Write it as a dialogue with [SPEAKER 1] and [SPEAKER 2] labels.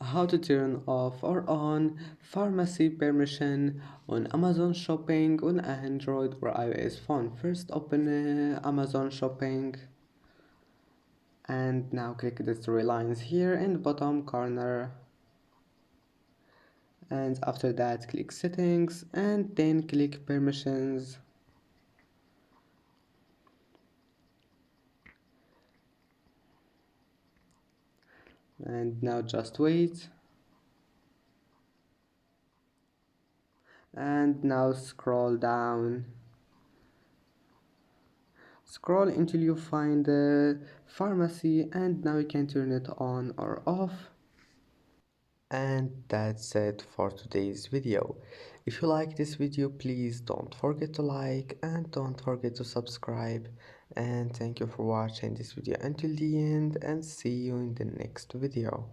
[SPEAKER 1] How to turn off or on pharmacy permission on Amazon Shopping on Android or iOS phone. First open Amazon Shopping and now click the three lines here in the bottom corner, and after that click settings and then click permissions, and now just wait, and now scroll until you find the pharmacy, and now you can turn it on or off. And that's it for today's video. If you like this video, please don't forget to like and don't forget to subscribe, and thank you for watching this video until the end, and see you in the next video.